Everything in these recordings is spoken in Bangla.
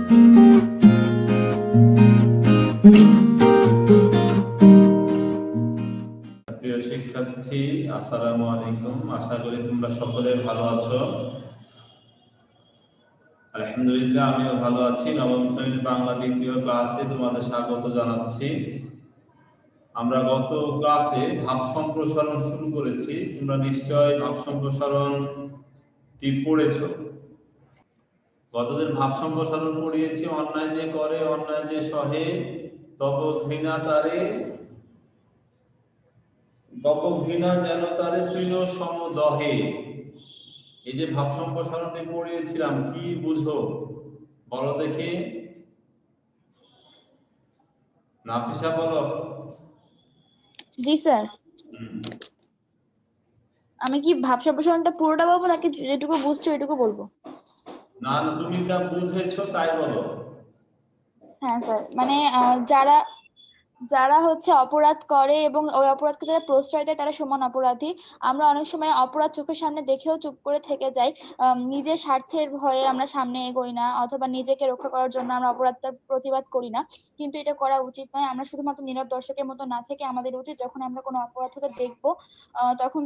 প্রিয় শিক্ষার্থী, আসসালামু আলাইকুম। আশা করি তোমরা সকলে ভালো আছো। আলহামদুলিল্লাহ, আমিও ভালো আছি। নবম শ্রেণীর বাংলা দ্বিতীয় ক্লাসে তোমাদের স্বাগত জানাচ্ছি। আমরা গত ক্লাসে ভাব সম্প্রসারণ শুরু করেছি। তোমরা নিশ্চয় ভাব সম্প্রসারণটি পড়েছো। গতদিন ভাব সম্প্রসারণ পড়িয়েছি, অন্যায় যে করে অন্যায় যে সহে তব ঘৃণা তারে, তব ঘৃণা যেন তারে তৃণ সম দহে। এই যে ভাব সম্প্রসারণটি পড়িয়েছিলাম, কি বুঝো বলো দেখি। নাফিসা বলো। জি স্যার। আমি কি ভাব সম্প্রসারণটা পুরোটা বলবো নাকি যেটুকু বুঝছো ওইটুকু বলবো? না, তুমি যা বুঝেছো তাই বলো। হ্যাঁ স্যার, মানে যারা যারা হচ্ছে অপরাধ করে এবং ওই অপরাধকে যারা প্রশ্রয় দেয় তারা সমান অপরাধী। আমরা অনেক সময় অপরাধ চোখের সামনে দেখেও চুপ করে থেকে যাই। নিজের স্বার্থের ভয়ে আমরা সামনে এগোই না, অথবা নিজেকে রক্ষা করার জন্য আমরা অপরাধটার প্রতিবাদ করি না। কিন্তু এটা করা উচিত নয়। আমরা শুধুমাত্র নীরব দর্শকের মতো না থেকে আমাদের উচিত যখন আমরা কোনো অপরাধ হতে দেখবো তখন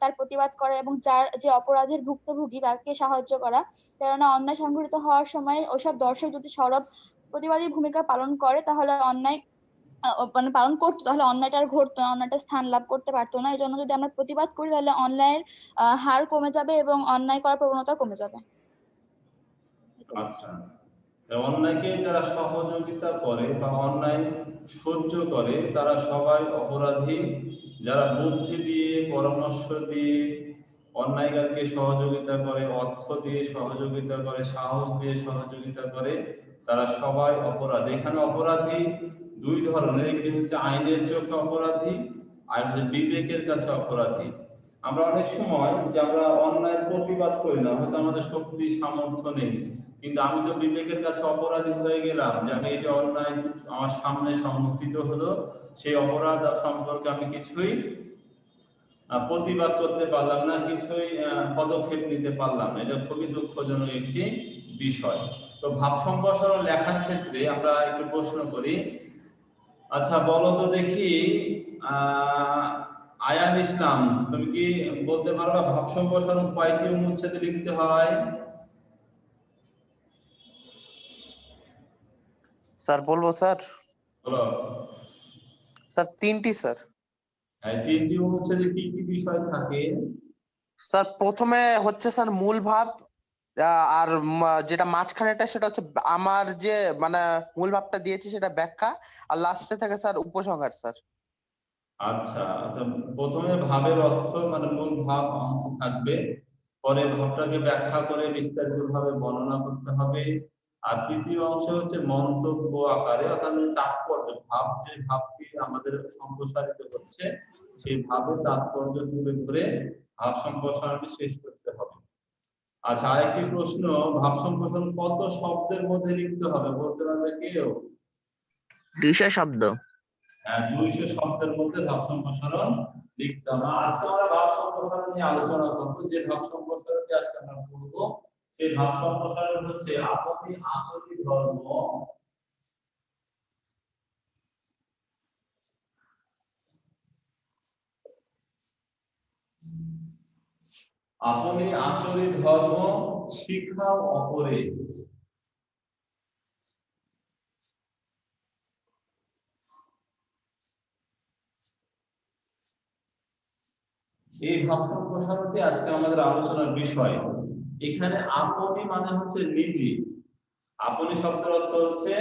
তার প্রতিবাদ করা এবং যার যে অপরাধের ভুক্তভোগী তাকে সাহায্য করা। কেননা অন্যায় সংঘটিত হওয়ার সময় ওসব দর্শক যদি সরব প্রতিবাদী ভূমিকা পালন করে তাহলে অন্যায় মানে পালন করতো, তাহলে অন্যায়টা আর ঘটতো না, অন্যায়টা স্থান লাভ করতে পারতো না। এই জন্য যদি আমরা প্রতিবাদ করি তাহলে অন্যায়ের হার কমে যাবে এবং অন্যায় করার প্রবণতা কমে যাবে। আচ্ছা, অন্যায়কে যারা সহযোগিতা করে বা অন্যায় সহ্য করে তারা সবাই অপরাধী। যারা বুদ্ধি দিয়ে, পরামর্শ দিয়ে অন্যায়কারকে সহযোগিতা করে, অর্থ দিয়ে সহযোগিতা করে, সাহস দিয়ে সহযোগিতা করে, তারা সবাই অপরাধী। এখানে অপরাধী দুই ধরনের, একটি হচ্ছে আইনের চোখে অপরাধী, আর হচ্ছে বিবেকের কাছে অপরাধী। আমরা অনেক সময় যে আমরা অন্যায়ের প্রতিবাদ করি না, হয়তো আমাদের শক্তি সামর্থ্য নেই, কিন্তু আমি তো বিবেকের কাছে অপরাধী হয়ে গেলাম যে আমি এই যে অন্যায় আমার সামনে সংঘটিত হলো, সেই অপরাধ সম্পর্কে আমি কিছুই প্রতিবাদ করতে পারলাম না, কিছুই পদক্ষেপ নিতে পারলাম না। এটা খুবই দুঃখজনক একটি বিষয়। তো ভাব সম্প্রসারণ লেখার ক্ষেত্রে আমরা একটু প্রশ্ন করি। আচ্ছা বলো তো দেখি, আয়ান ইসলাম, তুমি কি বলতে পারবা ভাব সম্প্রসারণ কয়টি অনুচ্ছেদে লিখতে হয়? স্যার বলবো স্যার? বলো। স্যার 3টি স্যার। এই 3টি অনুচ্ছেদে কি কি বিষয় থাকে? স্যার প্রথমে হচ্ছে স্যার মূল ভাব, আর যেটা মাঝখানেটা সেটা হচ্ছে আমার যে মানে মূল ভাবটা দিয়েছি সেটা ব্যাখ্যা, আর লাস্টে থাকে স্যার উপসংহার স্যার। আচ্ছা আচ্ছা, প্রথমে ভাবের অর্থ মানে মূল ভাব অংশ থাকবে, পরে ভাবটাকে ব্যাখ্যা করে বিস্তারিতভাবে বর্ণনা করতে হবে। আর তৃতীয় অংশ হচ্ছে মন্তব্য আকারে, অর্থাৎ তাৎপর্য, ভাব যে ভাবটি আমাদের সম্প্রসারিত হচ্ছে সেই ভাবের তাৎপর্য তুলে ধরে ভাব সম্প্রসারণটি শেষ করতে হবে। আচ্ছা, আরেকটি প্রশ্ন, ভাব সম্প্রসারণ কত শব্দের মধ্যে লিখতে হবে বলতে পারবে কেউ? 200 শব্দ। 200 শব্দের মধ্যে ভাব সম্প্রসারণ লিখতে হবে। আজকে আমরা ভাব সম্প্রসারণ নিয়ে আলোচনা করবো। যে ভাব সম্প্রসারণটি আজকে আমরা পড়বো সেই ভাব সম্প্রসারণ হচ্ছে আপনি আসলি ধর্ম। আপনি আচরিত ধর্ম শিখাও অপরে। এই ভাব সম্প্রসারণটি আজকে আমাদের আলোচনার বিষয়। এখানে আপনি মানে হচ্ছে নিজে। আপনি শব্দের অর্থ হচ্ছে,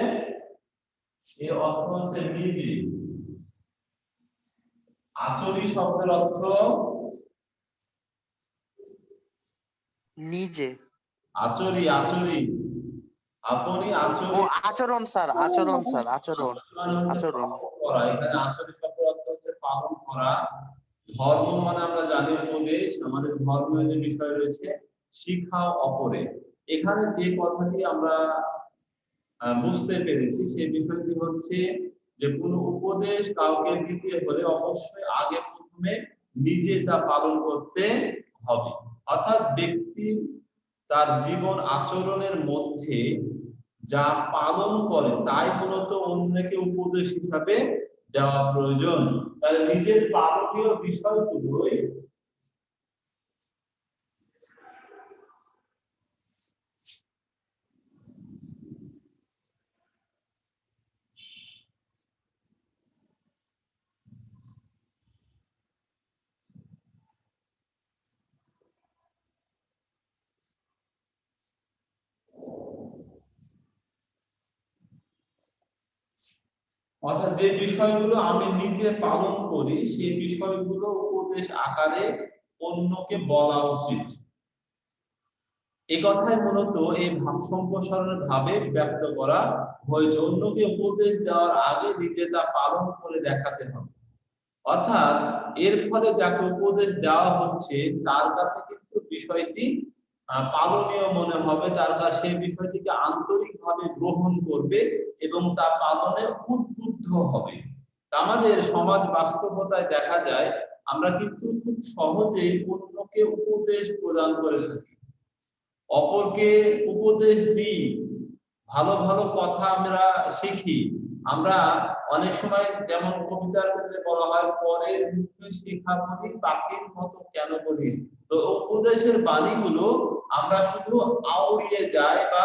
এর অর্থ হচ্ছে নিজে। আচরি শব্দের অর্থ নিজে। আচরি, আচরি, আপনি আচরি। ও আচরণ স্যার, আচরণ স্যার, আচরণ, মানে হচ্ছে আচরণ। পালন করা। এখানে আচরি শব্দের অর্থ হচ্ছে পালন করা। ধর্ম মানে আমরা জানি উপদেশ, আমাদের ধর্মের যে বিষয় রয়েছে শিখাও অপরে। এখানে যে কথাটি আমরা বুঝতে পেরেছি সেই বিষয়টি হচ্ছে যে কোনো উপদেশ কাউকে দিতে হলে অবশ্যই আগে প্রথমে নিজে তা পালন করতে হবে। অর্থাৎ ব্যক্তির তার জীবন আচরণের মধ্যে যা পালন করে তাই মূলত অন্যকে উপদেশ হিসাবে দেওয়া প্রয়োজন। তাহলে নিজের পালনীয় বিষয়গুলোই অর্থাৎ যে বিষয়গুলো আমি নিজে পালন করি সেই বিষয়গুলো উপদেশ আকারে অন্যকে বলা উচিত। এই কথাই মূলত এই ভাব সম্প্রসারণের ভাবে ব্যক্ত করা হয়েছে। অন্যকে উপদেশ দেওয়ার আগে নিজে তা পালন করে দেখাতে হবে। অর্থাৎ এর ফলে যাকে উপদেশ দেওয়া হচ্ছে তার কাছে কিন্তু বিষয়টি পালনীয় মনে হবে, তার কাছে সেই বিষয়টিকে আন্তরিকভাবে গ্রহণ করবে এবং তা পালনে উদ্বুদ্ধ হবে। আমাদের সমাজ বাস্তবতায় দেখা যায় আমরা কিন্তু খুব সহজেই অন্যকে উপদেশ প্রদান করে থাকি, অপরকে উপদেশ দিই, ভালো ভালো কথা আমরা শিখি। আমরা অনেক সময় যেমন কবিতার ক্ষেত্রে বলা হয়, পরের মুখে শেখা বলি পাখির মতো কেন বলিস। তো উপদেশের বাণীগুলো আমরা শুধু আউড়িয়ে যাই বা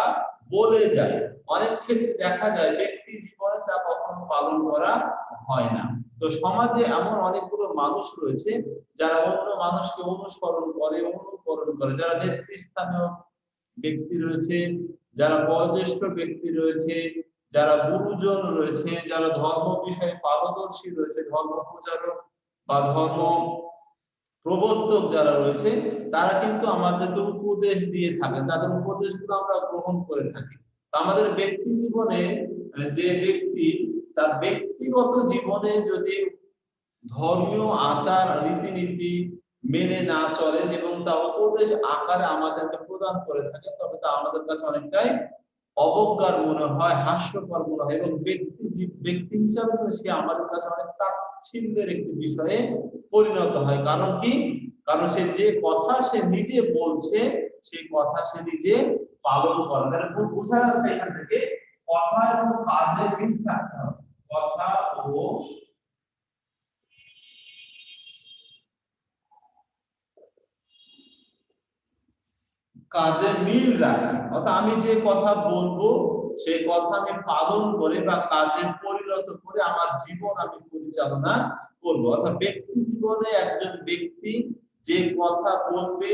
বলে যাই, অনেক ক্ষেত্রে দেখা যায় ব্যক্তি জীবনে তা কখনো পালন করা হয় না। তো সমাজে এমন অনেকগুলো মানুষ রয়েছে যারা অন্য মানুষকে অনুসরণ করে, অনুকরণ করে, যারা নেতৃস্থানীয় ব্যক্তি রয়েছে, যারা বয়োজ্যেষ্ঠ ব্যক্তি রয়েছে, যারা গুরুজন রয়েছে, যারা ধর্ম বিষয়ে পারদর্শী রয়েছে, ধর্ম প্রচারক বা ধর্ম প্রবর্তক যারা রয়েছে, তারা কিন্তু আমাদেরকে উপদেশ দিয়ে থাকেন, তাদের উপদেশগুলো আমরা গ্রহণ করে থাকি। আমাদের ব্যক্তি জীবনে যে ব্যক্তি তার ব্যক্তিগত জীবনে যদি ধর্মীয় আচার রীতিনীতি মেনে না চলেন এবং তা উপদেশ আকারে আমাদেরকে প্রদান করে থাকেন, তবে তা আমাদের কাছে অনেকটাই অবজ্ঞার মনে হয়, হাস্যকর মনে হয় এবং ব্যক্তি হিসাবে সে আমাদের কাছে অনেক তাচ্ছিল্যের একটি বিষয়ে পরিণত হয়। কারণ কি? কারণ সে যে কথা সে নিজে বলছে সেই কথা সে নিজে পালন করে। তাহলে বোঝা যাচ্ছে এখান থেকে কথা এবং কাজের মিল থাকতে হবে। কথা ও কাজে মিল রাখি, অর্থাৎ আমি যে কথা বলবো সেই কথা আমি পালন করে বা কাজে পরিণত করে আমার জীবন আমি পরিচালনা করবো। অর্থাৎ ব্যক্তি জীবনে একজন ব্যক্তি যে কথা বলবে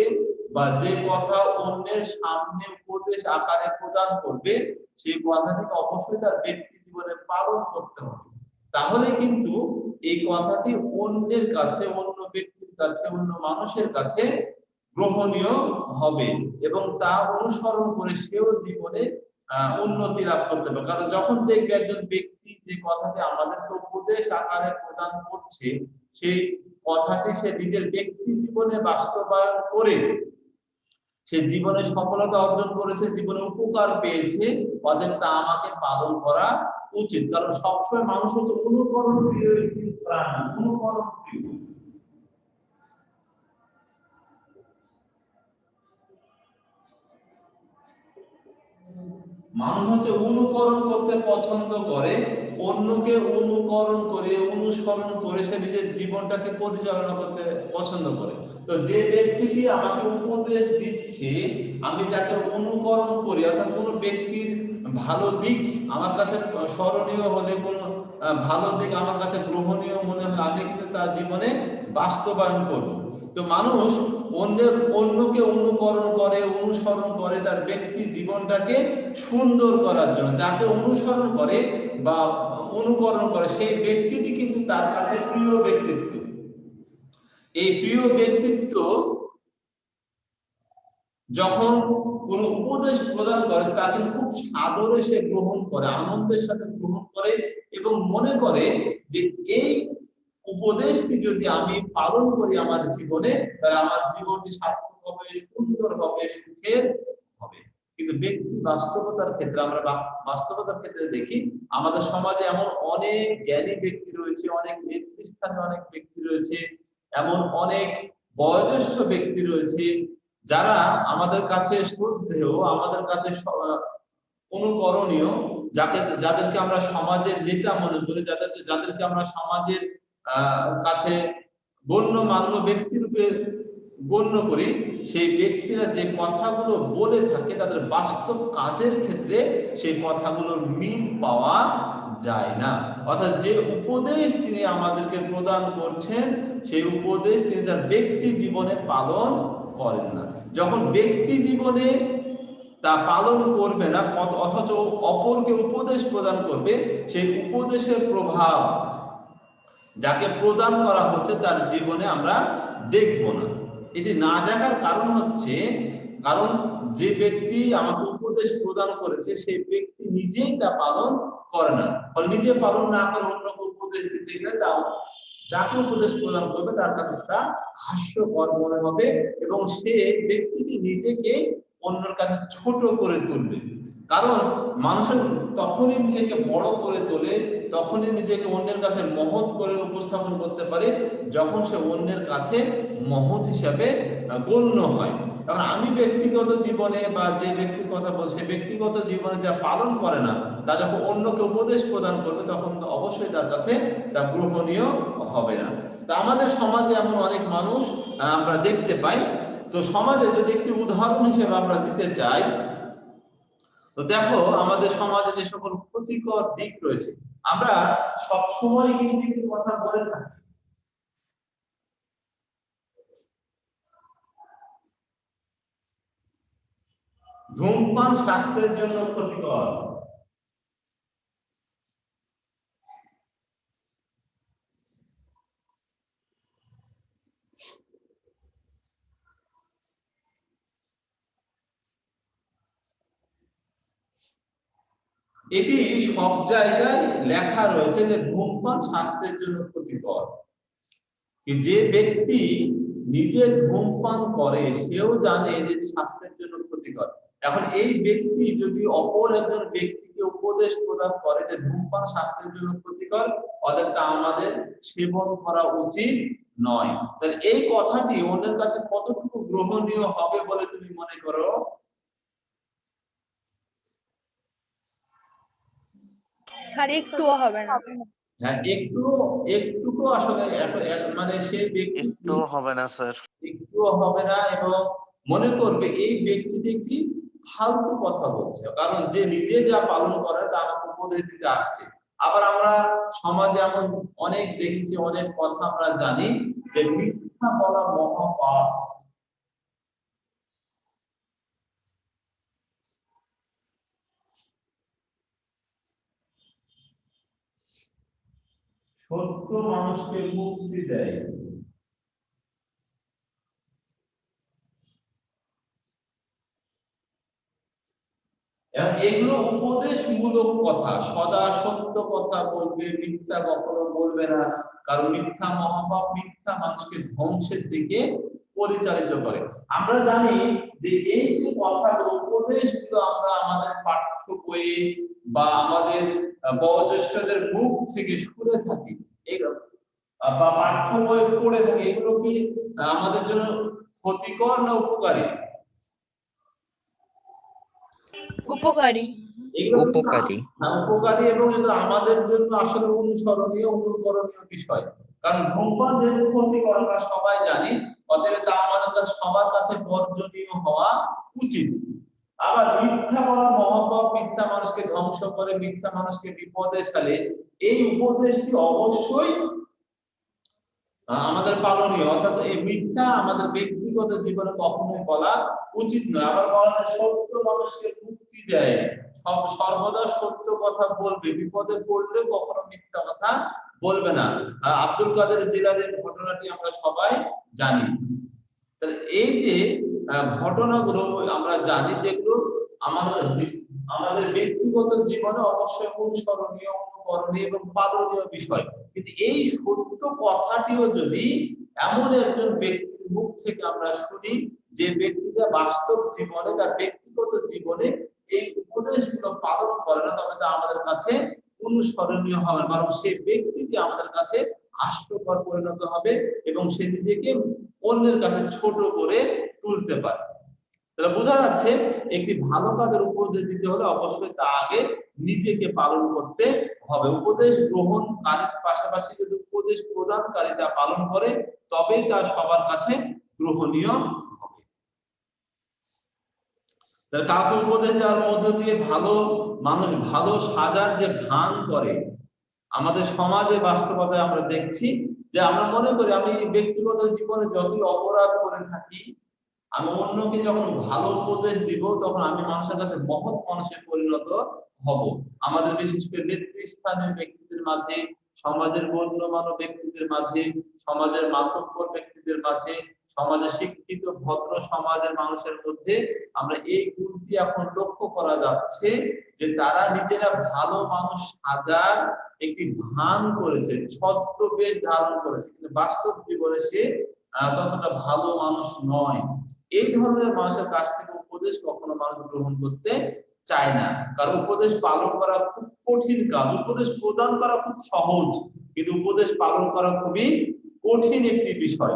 বা যে কথা অন্যের সামনে উপদেশ আকারে প্রদান করবে সেই কথাটিকে অবশ্যই তার ব্যক্তি জীবনে পালন করতে হবে। তাহলে কিন্তু এই কথাটি অন্যের কাছে, অন্য ব্যক্তির কাছে, অন্য মানুষের কাছে গ্রহণীয় হবে এবং তা অনুসরণ করে সেও জীবনে উন্নতি লাভ করতে পারে। কারণ যখন দেখবে একজন ব্যক্তি যে কথাটি আমাদেরকে উপদেশ আকারে প্রদান করছে সেই কথাটি সে নিজের ব্যক্তি জীবনে বাস্তবায়ন করে সে জীবনে সফলতা অর্জন করেছে, জীবনে উপকার পেয়েছে, অতএব তা আমাকে পালন করা উচিত। কারণ সবসময় মানুষ হচ্ছে অনুকরণ প্রিয় একটি প্রাণী, অনুকরণ প্রিয়। মানুষ হচ্ছে অনুকরণ করতে পছন্দ করে, অন্যকে অনুকরণ করে অনুসরণ করে সে নিজের জীবনটাকে পরিচালনা করতে পছন্দ করে। তো যে ব্যক্তিটি আমাকে উপদেশ দিচ্ছে আমি যাকে অনুকরণ করি, অর্থাৎ কোনো ব্যক্তির ভালো দিক আমার কাছে স্মরণীয় হলে, কোনো ভালো দিক আমার কাছে গ্রহণীয় মনে হলে আমি কিন্তু তার জীবনে বাস্তবায়ন করব। তো মানুষ অন্যকে অনুকরণ করে, অনুসরণ করে তার ব্যক্তি জীবনটাকে সুন্দর করার জন্য। যাকে অনুসরণ করে বা অনুকরণ করে সেই ব্যক্তিটি কিন্তু তার কাছে প্রিয় ব্যক্তিত্ব। এই প্রিয় ব্যক্তিত্ব যখন কোন উপদেশ প্রদান করে তা কিন্তু খুব সাদরে সে গ্রহণ করে, আনন্দের সাথে গ্রহণ করে এবং মনে করে যে এই উপদেশটি যদি আমি পালন করি আমার জীবনে তাহলে আমার জীবনটি সার্থক হবে, সুন্দর হবে, সুখের হবে। কিন্তু ব্যক্তি বাস্তবতার ক্ষেত্রে আমরা বাস্তবতার ক্ষেত্রে দেখি আমাদের সমাজে এমন অনেক জ্ঞানী ব্যক্তি রয়েছে, অনেক নেতৃস্থানীয় অনেক ব্যক্তি রয়েছে, এমন অনেক বয়োজ্যেষ্ঠ ব্যক্তি রয়েছে যারা আমাদের কাছে শ্রদ্ধেয়, আমাদের কাছে অনুকরণীয়, যাদেরকে আমরা সমাজের নেতা মনে করি, যাদেরকে আমরা সমাজের কাছে গণ্যমান্য ব্যক্তি রূপে গণ্য করি, সেই ব্যক্তিরা যে কথাগুলো বলে থাকে তাদের বাস্তব কাজের ক্ষেত্রে সেই কথাগুলোর মিল পাওয়া যায় না। অর্থাৎ যে উপদেশ তিনি আমাদেরকে প্রদান করছেন সেই উপদেশ তিনি তার ব্যক্তি জীবনে পালন করেন না। যখন ব্যক্তি জীবনে তা পালন করবে না, অথচ অপরকে উপদেশ প্রদান করবে, সেই উপদেশের প্রভাব যাকে প্রদান করা হচ্ছে তার জীবনে আমরা দেখব না। এটি না দেখার কারণ হচ্ছে, কারণ যে ব্যক্তি আমাকে উপদেশ প্রদান করেছে সেই ব্যক্তি নিজেই তা পালন করে না। ফলে নিজে পালন না করে অন্যকে উপদেশ দিতে গেলে তা যাকে উপদেশ প্রদান করবে তার কাছে তা হাস্যকর মনে হবে এবং সে ব্যক্তিটি নিজেকে অন্যের কাছে ছোট করে তুলবে। কারণ মানুষের তখনই নিজেকে বড় করে তোলে, তখনই নিজেকে অন্যের কাছে মহৎ করে উপস্থাপন করতে পারে যখন সে অন্যের কাছে মহৎ হিসাবে গণ্য হয়। কারণ আমি ব্যক্তিগত জীবনে বা যে ব্যক্তির কথা বলছি সে ব্যক্তিগত জীবনে যা পালন করে না, তা যখন অন্যকে উপদেশ প্রদান করবে তখন তো অবশ্যই তার কাছে তা গ্রহণীয় হবে না। তা আমাদের সমাজে এমন অনেক মানুষ আমরা দেখতে পাই। তো সমাজে যদি একটি উদাহরণ হিসেবে আমরা দিতে চাই, তো দেখো আমাদের সমাজে যে সকল ক্ষতিকর দিক রয়েছে, আমরা সবসময় কিন্তু কথা বলে থাকি। ধূমপান স্বাস্থ্যের জন্য ক্ষতিকর। এটি সব জায়গায় লেখা রয়েছে যে ধূমপান স্বাস্থ্যের জন্য ক্ষতিকর। যে ব্যক্তি নিজে ধূমপান করে সেও জানে যে স্বাস্থ্যের জন্য ক্ষতিকর। এখন এই ব্যক্তি যদি অপর একজন ব্যক্তিকে উপদেশ প্রদান করে যে ধূমপান স্বাস্থ্যের জন্য ক্ষতিকর, অতএব তা আমাদের সেবন করা উচিত নয়, তাহলে এই কথাটি অন্যের কাছে কতটুকু গ্রহণীয় হবে বলে তুমি মনে করো? স্যার একটুও হবে না। হ্যাঁ, একটুকু আসলে মানে সেই ব্যক্তি একটুও হবে না স্যার। একটুও হবে না এবং মনে করবে এই ব্যক্তিটি একটি ফালতু কথা বলছে, কারণ যে নিজে যা পালন করে তা আমাকে উপদেশ দিতে আসছে। আবার আমরা সমাজে এমন অনেক দেখেছি, অনেক কথা আমরা জানি যে মিথ্যা বলা মহাপাপ। সত্য মানুষকে মুক্তি দেয়। এগুলো উপদেশমূলক কথা, সদা সত্য কথা বলবে, মিথ্যা কখনো বলবে না, কারণ মিথ্যা মহাপাপ, মিথ্যা মানুষকে ধ্বংসের দিকে পরিচালিত করে। আমরা জানি যে এই যে কথাগুলো, উপদেশগুলো আমরা আমাদের পাঠ্য বইয়ে বা আমাদের বয়োজ্যেষ্ঠদের মুখ থেকে শুনে থাকি বা পাঠ্য বই পড়ে থাকি, এগুলো কি আমাদের জন্য ক্ষতিকর না উপকারী? উপকারী। উপকারী। উপকারী এবং এগুলো আমাদের জন্য আসলে অনুসরণীয়, অনুকরণীয় বিষয়। কারণ ধূমপান যেহেতু ক্ষতিকর আমরা সবাই জানি, অতএব তা আমাদের কাছে সবার কাছে বর্জনীয় হওয়া উচিত। আবার মিথ্যা বলা মহাপাপ, মিথ্যা মানুষকে ধ্বংস করে, মিথ্যা মানুষকে বিপদে ফেলে, এই উপদেশটি অবশ্যই আমাদের পালনীয়। অর্থাৎ এই মিথ্যা আমাদের ব্যক্তিগত জীবনে কখনোই বলা উচিত নয়। আবার বলা হয় সত্য মানুষকে মুক্তি দেয়, সর্বদা সত্য কথা বলবে, বিপদে পড়লে কখনো মিথ্যা কথা বলবে না। আব্দুল কাদের জিলানীর ঘটনাটি আমরা সবাই জানি। তাহলে এই যে ঘটনাগুলো আমরা জানি, যেগুলো আমাদের ব্যক্তিগত জীবনে অবশ্যই অনুসরণীয়, অনুকরণীয় এবং পালনীয় বিষয়। কিন্তু এই সত্য কথাটিও যদি এমন একজন ব্যক্তির মুখ থেকে আমরা শুনি যে ব্যক্তিটা বাস্তব জীবনে, তার ব্যক্তিগত জীবনে এই উপদেশগুলো পালন করে না, তবে তা আমাদের কাছে অনুসরণীয় হবে, বরং সেই ব্যক্তিটি আমাদের কাছে হাস্যকর পরিণত হবে এবং সে নিজেকে অন্যের কাছে ছোট করে তুলতে পারে। তাহলে বোঝা যাচ্ছে একটি ভালো কাজের উপদেশ দিতে হলে অবশ্যই তা আগে নিজেকে পালন করতে হবে। উপদেশ গ্রহণকারীর পাশাপাশি যদি উপদেশ প্রদানকারী তা পালন করে তবেই তা সবার কাছে গ্রহণীয় হবে। তাহলে কাউকে উপদেশ দেওয়ার মধ্য দিয়ে মানুষ ভালো সাজার যে ভান করে, আমাদের সমাজে বাস্তবতায় আমরা দেখছি যে আমরা মনে করি আমি ব্যক্তিগত জীবনে যতই অপরাধ করে থাকি, আমি অন্যকে যখন ভালো উপদেশ দিব তখন আমি মানুষের কাছে মহৎ মানুষে পরিণত হব। আমাদের বিশেষ করে নেতৃস্থানীয় ব্যক্তিদের মাঝে, সমাজের গণ্যমান্য ব্যক্তিদের মাঝে, সমাজের মাতব্বর ব্যক্তিদের মাঝে, সমাজের শিক্ষিত ভদ্র সমাজের মানুষের মধ্যে আমরা এই গুণটি এখন লক্ষ্য করা যাচ্ছে যে তারা নিজেরা ভালো মানুষ সাজার একটি ভান করেছে, ছদ্মবেশ ধারণ করেছে, কিন্তু বাস্তব জীবনে সে ততটা ভালো মানুষ নয়। এই ধরনের মানুষের কাছ থেকে উপদেশ কখনো মানুষ গ্রহণ করতে চায় না, কারণ উপদেশ পালন করা খুব কঠিন কাজ। উপদেশ প্রদান করা খুব সহজ, কিন্তু উপদেশ পালন করা খুবই কঠিন একটি বিষয়।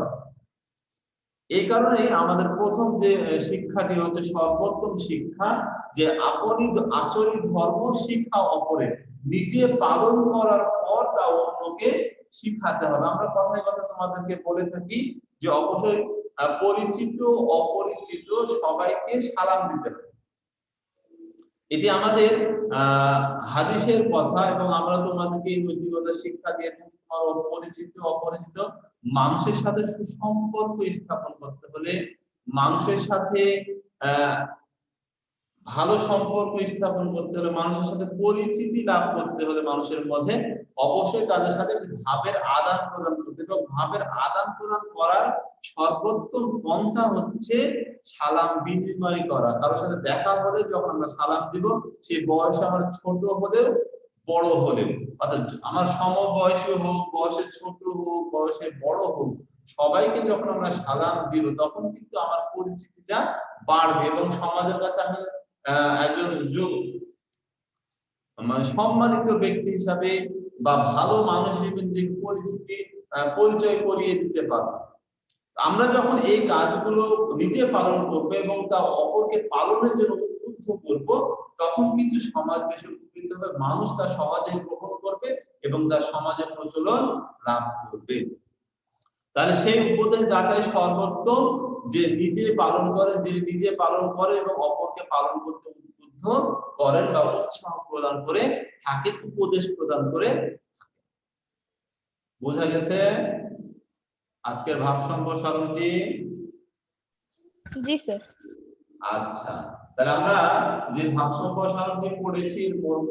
এই কারণে আমাদের প্রথম যে শিক্ষাটি হচ্ছে সর্বোত্তম শিক্ষা, যে আপনি আচরিত ধর্ম শিক্ষা অপরে, নিজে পালন করার পর তা অন্যকে শিখাতে হবে। আমরা কথায় কথা তোমাদেরকে বলে থাকি যে অবশ্যই পরিচিত অপরিচিত সবাইকে সালাম দিতে হবে। এটি আমাদের হাদিসের কথা, এবং আমরা তোমাদেরকে এই নৈতিকতা শিক্ষা দিয়ে থাকি। তোমার পরিচিত অপরিচিত মানুষের সাথে সুসম্পর্ক স্থাপন করতে হলে, মানুষের সাথে ভালো সম্পর্ক স্থাপন করতে হলে, মানুষের সাথে পরিচিতি লাভ করতে হলে মানুষের মধ্যে অবশ্যই তাদের সাথে ভাবের আদান প্রদান করতে হবে। এবং ভাবের আদান প্রদান করার সর্বোত্তম পন্থা হচ্ছে সালাম বিনিময় করা। কারোর সাথে দেখা হলে যখন আমরা সালাম দিব, সেই বয়স আমার ছোট হলেও বড় হলেও, অর্থাৎ আমার সমবয়সী হোক, বয়সে ছোট হোক, বয়সে বড় হোক, সবাইকে যখন আমরা সালাম দিব তখন কিন্তু আমার পরিচিতিটা বাড়বে এবং সমাজের কাছে আমি একজন মানে সম্মানিত ব্যক্তি হিসাবে বা ভালো মানুষ হিসেবে পরিচয় করিয়ে দিতে পারবো। আমরা যখন এই কাজগুলো নিজে পালন করবো এবং তা অপরকে পালনের জন্য উদ্বুদ্ধ করব, তখন কিন্তু সমাজ বেশি উপকৃত হবে, মানুষ তা সহজে গ্রহণ করবে এবং তার সমাজে প্রচলন লাভ করবে। তাহলে সেই উপদেশ দাতাই সর্বোত্তম, যে নিজে পালন করে এবং অপরকে পালন করতে উদ্বুদ্ধ করেন বা উৎসাহ প্রদান করে থাকে, উপদেশ প্রদান করে। বোঝা গেছে আজকের ভাব সম্প্রসারণটি? জি স্যার। আচ্ছা, তাহলে আমরা যে ভাব সম্প্রসারণটি পড়েছি,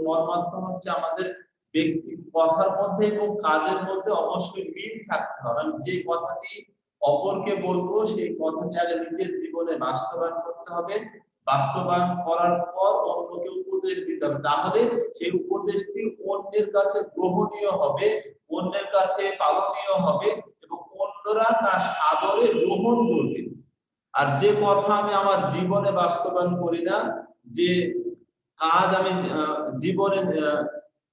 মর্মার্থ হচ্ছে আমাদের ব্যক্তি কথার মধ্যে এবং কাজের মধ্যে অবশ্যই মিল থাকতে হবে। আমি যে কথাটি অপরকে বলবো সেই কথাটি আগে নিজের জীবনে বাস্তবায়ন করতে হবে, বাস্তবায়ন করার পর অন্যকে উপদেশ দিতে হবে, তাহলে সেই উপদেশটি অন্যের কাছে গ্রহণীয় হবে, অন্যের কাছে পালনীয় হবে এবং অন্যরা তা সাদরে গ্রহণ করবে। আর যে কথা আমি আমার জীবনে বাস্তবায়ন করি না, যে কাজ আমি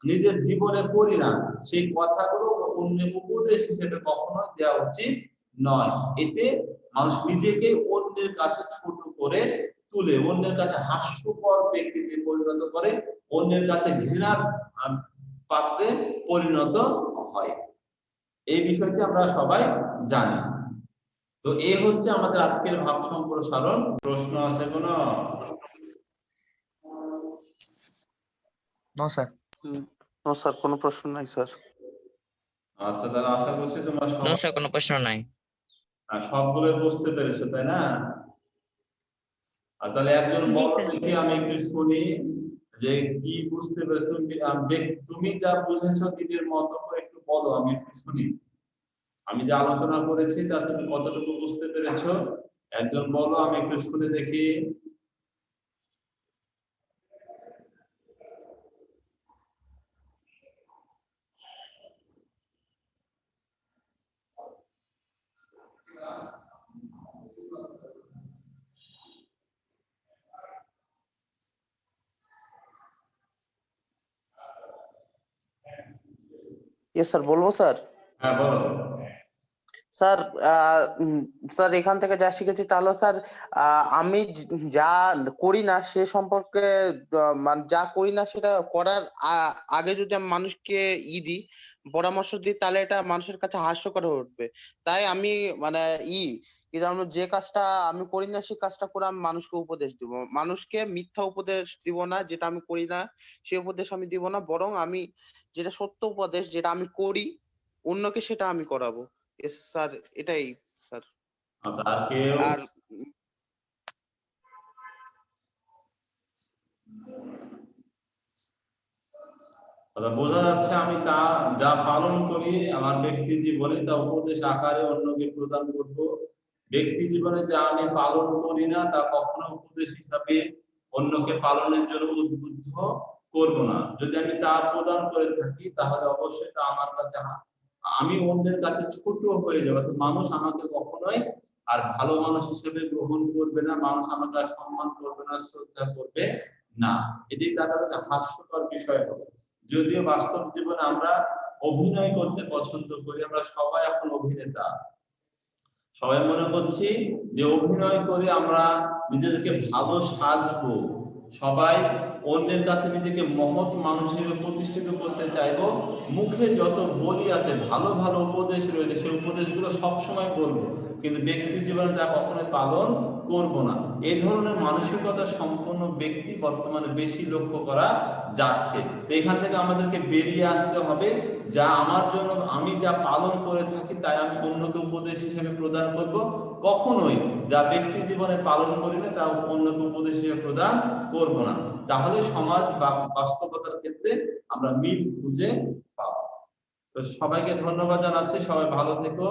নিজের জীবনে করি না, সেই কথাগুলো অন্যের উপদেশ হিসেবে কখনো দেওয়া উচিত নয়। এতে মানুষ নিজেকে অন্যের কাছে ছোট করে তুলে, অন্যের কাছে হাস্যকর ব্যক্তিতে পরিণত করে, অন্যের কাছে ঘৃণার পাত্রে পরিণত হয়। এই বিষয়টি আমরা সবাই জানি। তো এই হচ্ছে আমাদের আজকের ভাব সম্প্রসারণ। প্রশ্ন আছে কোনো? No sir. নো স্যার, কোনো প্রশ্ন নাই স্যার। আচ্ছা, তাহলে আশা করছি তোমরা নো স্যার, কোনো প্রশ্ন নাই। সবগুলোই বুঝতে পেরেছো, তাই না? আর তাহলে একজন জি বলো স্যার। দেখি, আমি একটু শুনি যে কি বুঝতে পেরেছো। তুমি যা বুঝেছো নিজের মতো করে একটু বলো, আমি একটু শুনি। আমি যে আলোচনা করেছি তা তুমি কতটুকু বুঝতে পেরেছো একজন বলো, আমি একটু শুনে দেখি। ইয়েস স্যার, বলবো স্যার? হ্যাঁ, বলো। স্যার স্যার এখান থেকে যা শিখেছি তাহলে স্যার আমি যা করি না সে সম্পর্কে মানে যা করি না সেটা করার আগে যদি আমি মানুষকে দিই, পরামর্শ দিই, তাহলে এটা মানুষের কাছে হাস্যকর হয়ে উঠবে। তাই আমি মানে যেমন যে কাজটা আমি করি না সেই কাজটা করে আমি মানুষকে উপদেশ দিব, মানুষকে মিথ্যা উপদেশ দিব না, যেটা আমি করি না সেই উপদেশ আমি দিব না, বরং আমি যেটা সত্য উপদেশ যেটা আমি করি অন্যকে সেটা আমি করাবো। স্যার এটাই স্যার। আচ্ছা, আর কেউ? আর আচ্ছা, বোঝা যাচ্ছে আমি তা যা পালন করি আমার ব্যক্তি জীবনে তা উপদেশ আকারে অন্যকে প্রদান করব। ব্যক্তি জীবনে যা আমি পালন করি না তা কখনো উপদেশ হিসাবে অন্যকে পালনের জন্য উদ্বুদ্ধ করব না। যদি আমি তা প্রদান করে থাকি তাহলে অবশ্যই তা আমার কাছে আমি অন্যের কাছে ছোট হয়ে যাবো। মানুষ আমাকে কখনোই আর ভালো মানুষ হিসেবে গ্রহণ করবে না, মানুষ আমাকে আর সম্মান করবে না, শ্রদ্ধা করবে না। এটি তার কাছে হাস্যকর বিষয় হবে। যদিও বাস্তব জীবনে আমরা অভিনয় করতে পছন্দ করি, আমরা সবাই এখন অভিনেতা, সবাই মনে করছি যে অভিনয় করে আমরা নিজেদেরকে ভালো সাজবো, সবাই অন্যের কাছে নিজেকে মহৎ মানুষ হিসেবে প্রতিষ্ঠিত করতে চাইবো। মুখে যত বলি আছে, ভালো ভালো উপদেশ রয়েছে, সেই উপদেশগুলো সবসময় বলবো, কিন্তু ব্যক্তি জীবনে তা কখনোই পালন করব না। এই ধরনের মানসিকতা সম্পন্ন ব্যক্তি বর্তমানে বেশি লক্ষ্য করা যাচ্ছে। তো এখান থেকে আমাদেরকে বেরিয়ে আসতে হবে, যা আমার জন্য আমি যা পালন করে থাকি তাই আমি অন্যকে উপদেশ হিসেবে প্রদান করব, কখনোই যা ব্যক্তি জীবনে পালন করি না তা অন্যকে উপদেশ হিসেবে প্রদান করব না। তাহলে সমাজ বা বাস্তবতার ক্ষেত্রে আমরা মিল খুঁজে পাবো। তো সবাইকে ধন্যবাদ জানাচ্ছি, সবাই ভালো থেকো।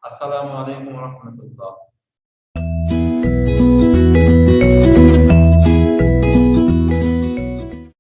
আসসালামু আলাইকুম রহমতুল্লাহ।